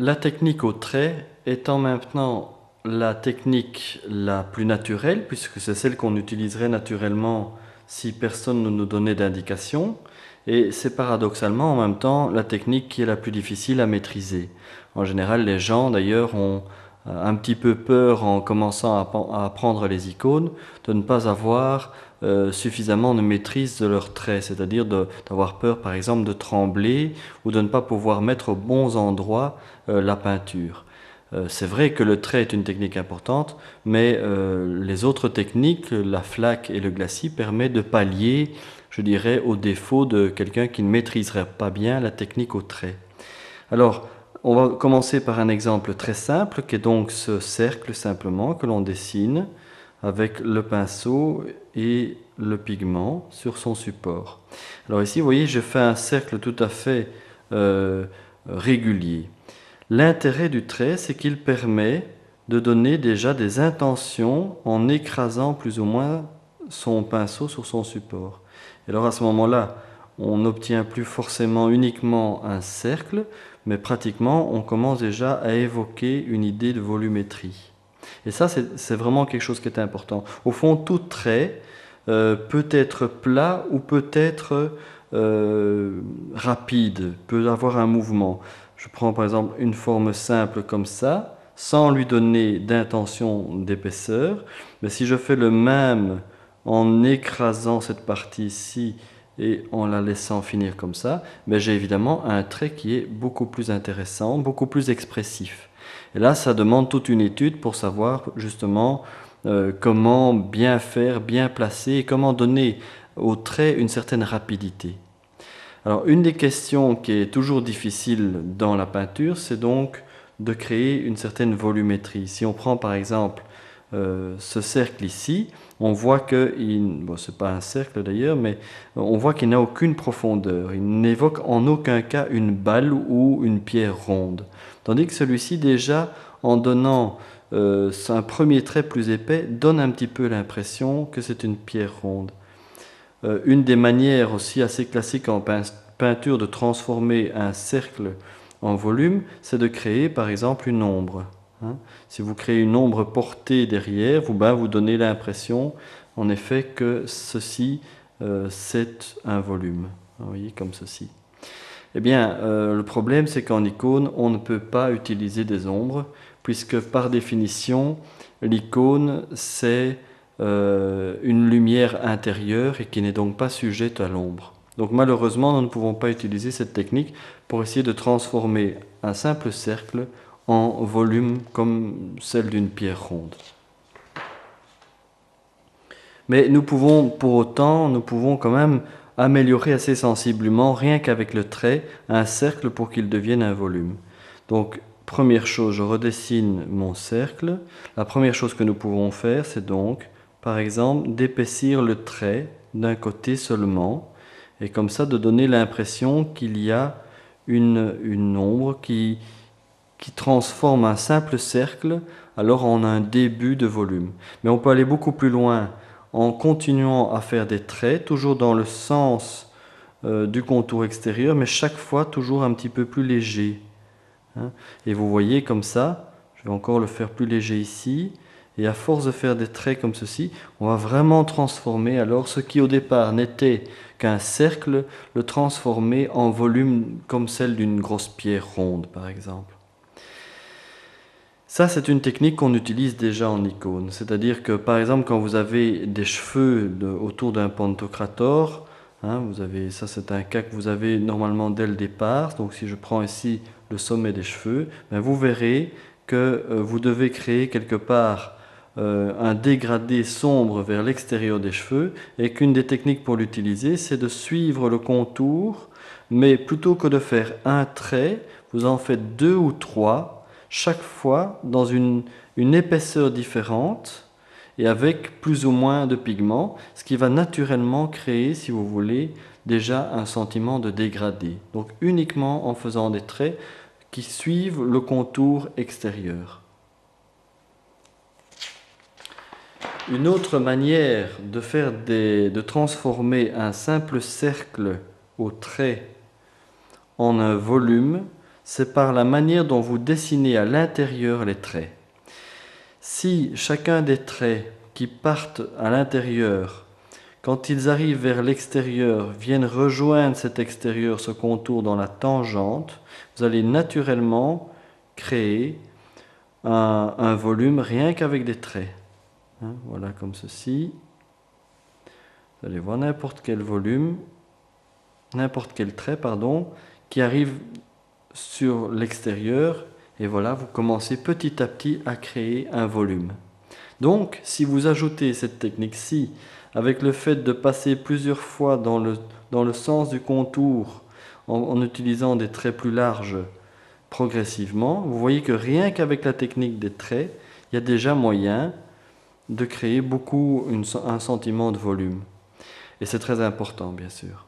La technique au trait étant maintenant la technique la plus naturelle, puisque c'est celle qu'on utiliserait naturellement si personne ne nous donnait d'indication, et c'est paradoxalement en même temps la technique qui est la plus difficile à maîtriser. En général, les gens d'ailleurs ont un petit peu peur en commençant à apprendre les icônes de ne pas avoir suffisamment de maîtrise de leurs traits, c'est-à-dire d'avoir peur par exemple de trembler ou de ne pas pouvoir mettre aux bons endroits la peinture. C'est vrai que le trait est une technique importante, mais les autres techniques, la flaque et le glacis, permettent de pallier, je dirais, aux défauts de quelqu'un qui ne maîtriserait pas bien la technique au trait. Alors, on va commencer par un exemple très simple, qui est donc ce cercle simplement que l'on dessine avec le pinceau et le pigment sur son support. Alors ici, vous voyez, je fais un cercle tout à fait régulier. L'intérêt du trait, c'est qu'il permet de donner déjà des intentions en écrasant plus ou moins son pinceau sur son support. Et alors à ce moment-là, on n'obtient plus forcément uniquement un cercle, mais pratiquement on commence déjà à évoquer une idée de volumétrie. Et ça, c'est vraiment quelque chose qui est important. Au fond, tout trait peut être plat ou peut être rapide, peut avoir un mouvement. Je prends par exemple une forme simple comme ça, sans lui donner d'intention d'épaisseur. Mais si je fais le même en écrasant cette partie ici et en la laissant finir comme ça, ben j'ai évidemment un trait qui est beaucoup plus intéressant, beaucoup plus expressif. Et là, ça demande toute une étude pour savoir justement comment bien faire, bien placer et comment donner au trait une certaine rapidité. Alors, une des questions qui est toujours difficile dans la peinture, c'est donc de créer une certaine volumétrie. Si on prend par exemple ce cercle ici, on voit que, bon, c'est pas un cercle d'ailleurs, mais on voit qu'il n'a aucune profondeur. Il n'évoque en aucun cas une balle ou une pierre ronde. Tandis que celui-ci, déjà, en donnant un premier trait plus épais, donne un petit peu l'impression que c'est une pierre ronde. Une des manières aussi assez classiques en peinture de transformer un cercle en volume, c'est de créer par exemple une ombre. Si vous créez une ombre portée derrière, vous donnez l'impression en effet que ceci c'est un volume. Vous voyez, comme ceci. Eh bien, le problème c'est qu'en icône, on ne peut pas utiliser des ombres, puisque par définition, l'icône c'est une lumière intérieure et qui n'est donc pas sujette à l'ombre. Donc malheureusement, nous ne pouvons pas utiliser cette technique pour essayer de transformer un simple cercle en volume comme celle d'une pierre ronde. Mais nous pouvons, pour autant, nous pouvons quand même améliorer assez sensiblement, rien qu'avec le trait, un cercle pour qu'il devienne un volume. Donc, première chose, je redessine mon cercle. La première chose que nous pouvons faire, c'est donc, par exemple, d'épaissir le trait d'un côté seulement, et comme ça de donner l'impression qu'il y a une ombre qui transforme un simple cercle alors en un début de volume. Mais on peut aller beaucoup plus loin en continuant à faire des traits, toujours dans le sens du contour extérieur, mais chaque fois toujours un petit peu plus léger. Et vous voyez comme ça, je vais encore le faire plus léger ici, et à force de faire des traits comme ceci, on va vraiment transformer alors ce qui au départ n'était qu'un cercle, le transformer en volume comme celle d'une grosse pierre ronde par exemple. Ça, c'est une technique qu'on utilise déjà en icône. C'est-à-dire que, par exemple, quand vous avez des cheveux autour d'un pantocrator, ça c'est un cas que vous avez normalement dès le départ. Donc si je prends ici le sommet des cheveux, vous verrez que vous devez créer quelque part un dégradé sombre vers l'extérieur des cheveux et qu'une des techniques pour l'utiliser, c'est de suivre le contour, mais plutôt que de faire un trait, vous en faites 2 ou 3, chaque fois dans une épaisseur différente et avec plus ou moins de pigments, ce qui va naturellement créer, si vous voulez, déjà un sentiment de dégradé. Donc uniquement en faisant des traits qui suivent le contour extérieur. Une autre manière de transformer un simple cercle au trait en un volume, c'est par la manière dont vous dessinez à l'intérieur les traits. Si chacun des traits qui partent à l'intérieur, quand ils arrivent vers l'extérieur, viennent rejoindre cet extérieur, ce contour dans la tangente, vous allez naturellement créer un volume rien qu'avec des traits. Voilà, comme ceci. Vous allez voir n'importe quel volume, n'importe quel trait, pardon, qui arrive sur l'extérieur. Et voilà, vous commencez petit à petit à créer un volume. Donc, si vous ajoutez cette technique-ci, avec le fait de passer plusieurs fois dans le sens du contour, en utilisant des traits plus larges progressivement, vous voyez que rien qu'avec la technique des traits, il y a déjà moyen de créer un sentiment de volume. Et c'est très important, bien sûr.